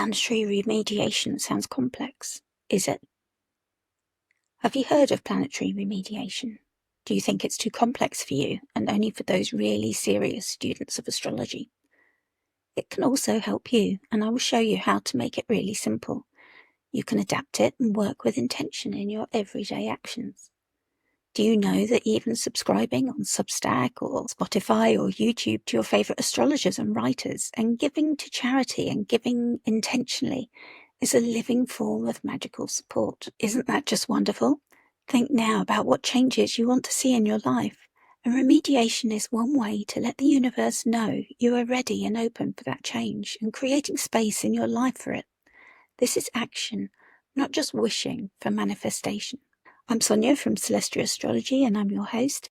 Planetary remediation sounds complex, is it? Have you heard of planetary remediation? Do you think it's too complex for you and only for those really serious students of astrology? It can also help you, and I will show you how to make it really simple. You can adapt it and work with intention in your everyday actions. Do you know that even subscribing on Substack or Spotify or YouTube to your favorite astrologers and writers, and giving to charity and giving intentionally, is a living form of magical support? Isn't that just wonderful? Think now about what changes you want to see in your life. And remediation is one way to let the universe know you are ready and open for that change and creating space in your life for it. This is action, not just wishing for manifestation. I'm Sonia from Celestia Astrology and I'm your host.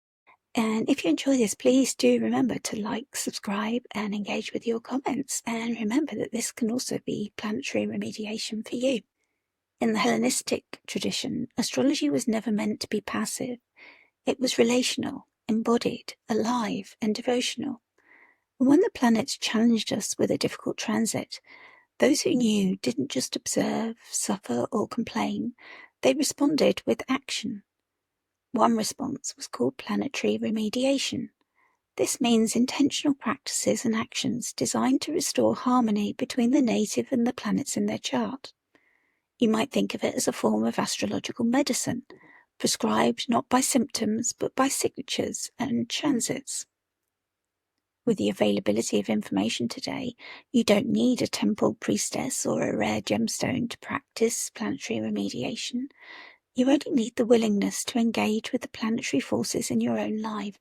And if you enjoy this, please do remember to like, subscribe and engage with your comments. And remember that this can also be planetary remediation for you. In the Hellenistic tradition, astrology was never meant to be passive. It was relational, embodied, alive and devotional. And when the planets challenged us with a difficult transit, those who knew didn't just observe, suffer or complain. They responded with action. One response was called planetary remediation. This means intentional practices and actions designed to restore harmony between the native and the planets in their chart. You might think of it as a form of astrological medicine, prescribed not by symptoms but by signatures and transits. With the availability of information today, you don't need a temple priestess or a rare gemstone to practice planetary remediation. You only need the willingness to engage with the planetary forces in your own life,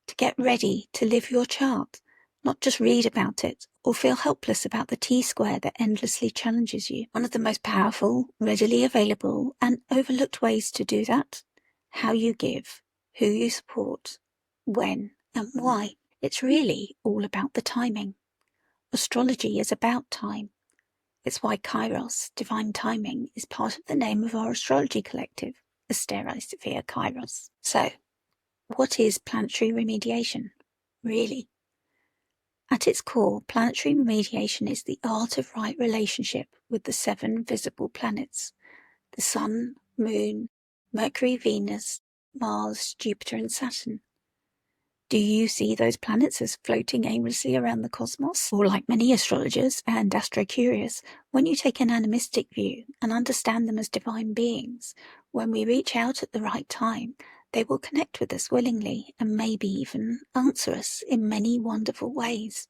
to get ready to live your chart, not just read about it or feel helpless about the T-square that endlessly challenges you. One of the most powerful, readily available and overlooked ways to do that: how you give, who you support, when and why. It's really all about the timing. Astrology is about time. It's why Kairos, divine timing, is part of the name of our astrology collective, Astrology Kairos. So, what is planetary remediation, really? At its core, planetary remediation is the art of right relationship with the 7 visible planets: the Sun, Moon, Mercury, Venus, Mars, Jupiter and Saturn. Do you see those planets as floating aimlessly around the cosmos? Or, like many astrologers and astro-curious, when you take an animistic view and understand them as divine beings, when we reach out at the right time, they will connect with us willingly and maybe even answer us in many wonderful ways.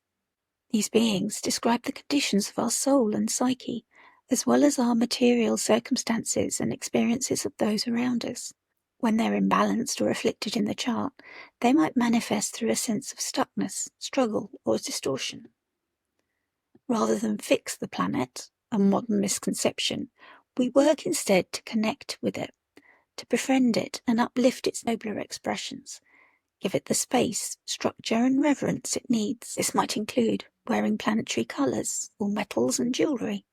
These beings describe the conditions of our soul and psyche, as well as our material circumstances and experiences of those around us. When they're imbalanced or afflicted in the chart, they might manifest through a sense of stuckness, struggle, or distortion. Rather than fix the planet, a modern misconception, we work instead to connect with it, to befriend it and uplift its nobler expressions. Give it the space, structure and reverence it needs. This might include wearing planetary colours or metals and jewellery,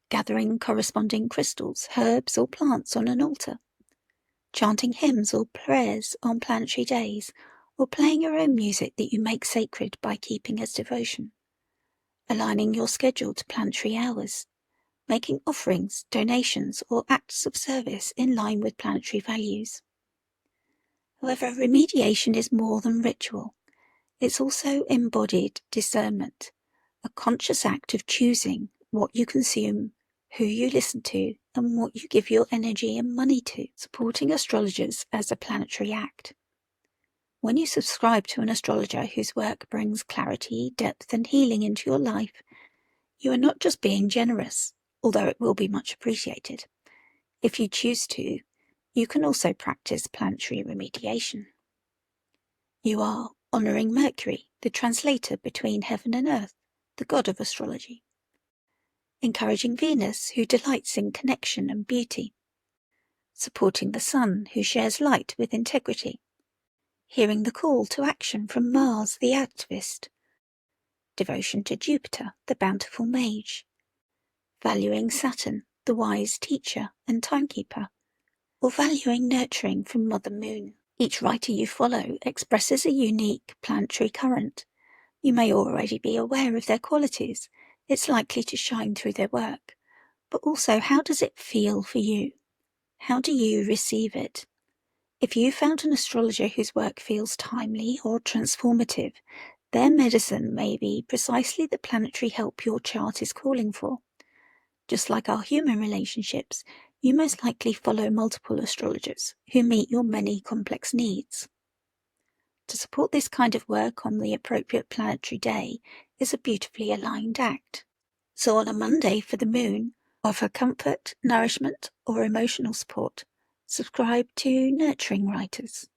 gathering corresponding crystals, herbs or plants on an altar, chanting hymns or prayers on planetary days, or playing your own music that you make sacred by keeping as devotion, aligning your schedule to planetary hours, making offerings, donations, or acts of service in line with planetary values. However, remediation is more than ritual. It's also embodied discernment, a conscious act of choosing what you consume, who you listen to, and what you give your energy and money to, supporting astrologers as a planetary act. When you subscribe to an astrologer whose work brings clarity, depth, and healing into your life, you are not just being generous, although it will be much appreciated. If you choose to, you can also practice planetary remediation. You are honouring Mercury, the translator between heaven and earth, the god of astrology. Encouraging Venus, who delights in connection and beauty. Supporting the Sun, who shares light with integrity. Hearing the call to action from Mars, the activist. Devotion to Jupiter, the bountiful mage. Valuing Saturn, the wise teacher and timekeeper. Or valuing nurturing from Mother Moon. Each writer you follow expresses a unique planetary current. You may already be aware of their qualities. it's likely to shine through their work. But also, how does it feel for you? How do you receive it? If you found an astrologer whose work feels timely or transformative, their medicine may be precisely the planetary help your chart is calling for. Just like our human relationships, you most likely follow multiple astrologers who meet your many complex needs. To support this kind of work on the appropriate planetary day is a beautifully aligned act. So on a Monday for the moon, offer comfort, nourishment, or emotional support. Subscribe to Nurturing Writers.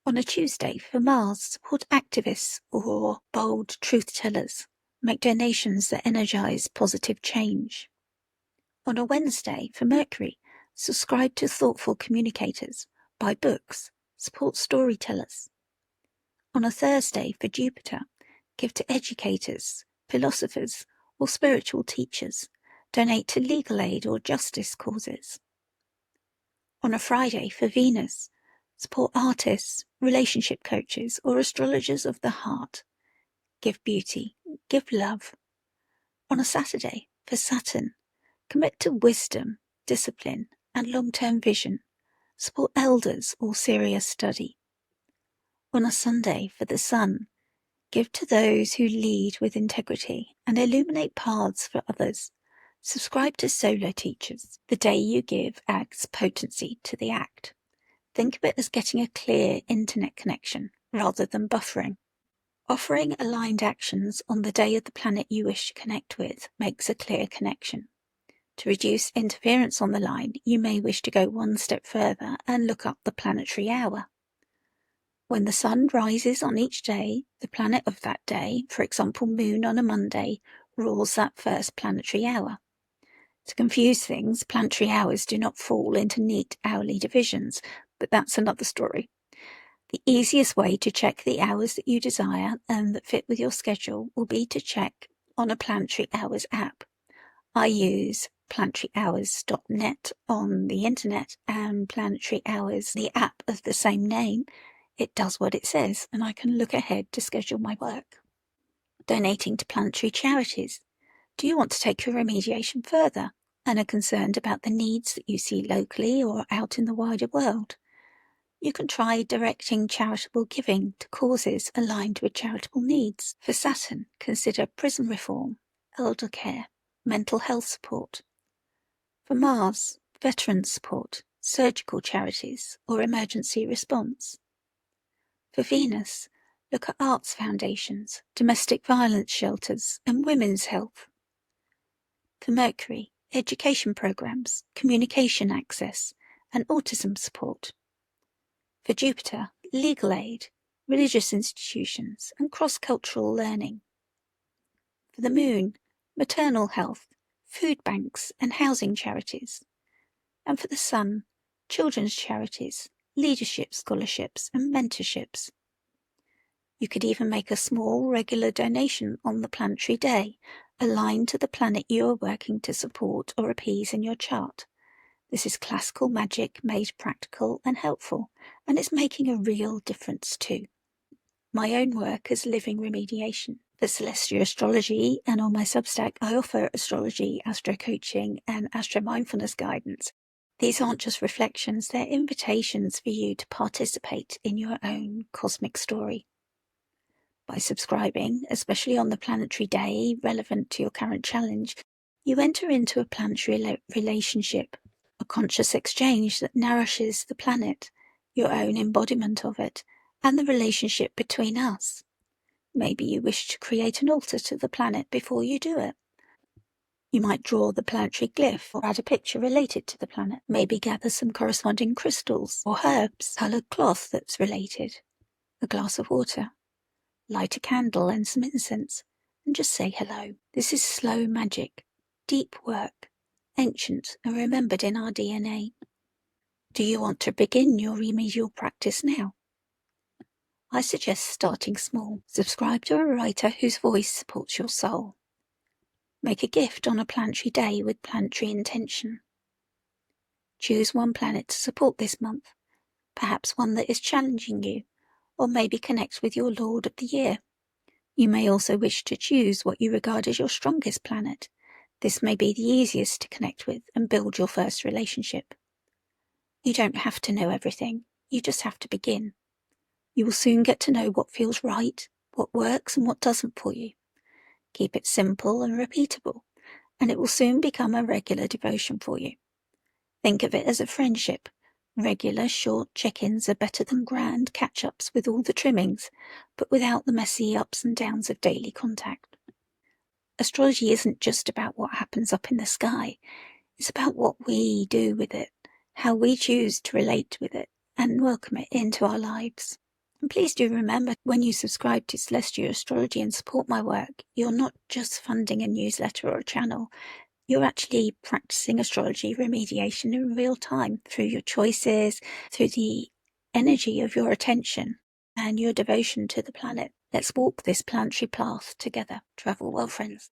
On a Tuesday for Mars, support activists or bold truth tellers. Make donations that energize positive change. On a Wednesday for Mercury, subscribe to thoughtful communicators. Buy books. Support storytellers. On a Thursday for Jupiter, give to educators, philosophers, or spiritual teachers. Donate to legal aid or justice causes. On a Friday for Venus, support artists, relationship coaches, or astrologers of the heart. Give beauty, give love. On a Saturday for Saturn, commit to wisdom, discipline, and long-term vision. Support elders or serious study. On a Sunday for the Sun, give to those who lead with integrity and illuminate paths for others. Subscribe to solar teachers. The day you give adds potency to the act. Think of it as getting a clear internet connection rather than buffering. Offering aligned actions on the day of the planet you wish to connect with makes a clear connection. To reduce interference on the line, you may wish to go one step further and look up the planetary hour. When the sun rises on each day, the planet of that day, for example moon on a Monday, rules that first planetary hour. To confuse things, planetary hours do not fall into neat hourly divisions, but that's another story. The easiest way to check the hours that you desire and that fit with your schedule will be to check on a Planetary Hours app. I use planetaryhours.net on the internet and Planetary Hours, the app of the same name. It does what it says, and I can look ahead to schedule my work. Donating to planetary charities. Do you want to take your remediation further and are concerned about the needs that you see locally or out in the wider world? You can try directing charitable giving to causes aligned with charitable needs. For Saturn, consider prison reform, elder care, mental health support. For Mars, veterans support, surgical charities, or emergency response. For Venus, look at arts foundations, domestic violence shelters, and women's health. For Mercury, education programs, communication access, and autism support. For Jupiter, legal aid, religious institutions, and cross-cultural learning. For the Moon, maternal health, food banks, and housing charities. And for the Sun, children's charities, leadership scholarships, and mentorships. You could even make a small regular donation on the planetary day, aligned to the planet you are working to support or appease in your chart. This is classical magic made practical and helpful, and it's making a real difference too. My own work is living remediation. For Celestia Astrology and on my Substack, I offer astrology, astro coaching, and astro mindfulness guidance. These aren't just reflections, they're invitations for you to participate in your own cosmic story. By subscribing, especially on the planetary day relevant to your current challenge, you enter into a planetary relationship, a conscious exchange that nourishes the planet, your own embodiment of it, and the relationship between us. Maybe you wish to create an altar to the planet before you do it. You might draw the planetary glyph or add a picture related to the planet. Maybe gather some corresponding crystals or herbs, coloured cloth that's related, a glass of water. Light a candle and some incense, and just say hello. This is slow magic, deep work, ancient and remembered in our DNA. Do you want to begin your remedial practice now? I suggest starting small. Subscribe to a writer whose voice supports your soul. Make a gift on a planetary day with planetary intention. Choose one planet to support this month, perhaps one that is challenging you, or maybe connect with your Lord of the Year. You may also wish to choose what you regard as your strongest planet. This may be the easiest to connect with and build your first relationship. You don't have to know everything, you just have to begin. You will soon get to know what feels right, what works and what doesn't for you. Keep it simple and repeatable, and it will soon become a regular devotion for you. Think of it as a friendship. Regular, short check-ins are better than grand catch-ups with all the trimmings, but without the messy ups and downs of daily contact. Astrology isn't just about what happens up in the sky. It's about what we do with it, how we choose to relate with it, and welcome it into our lives. And please do remember, when you subscribe to Celestia Astrology and support my work, you're not just funding a newsletter or a channel. You're actually practicing astrology remediation in real time through your choices, through the energy of your attention and your devotion to the planet. Let's walk this planetary path together. Travel well, friends.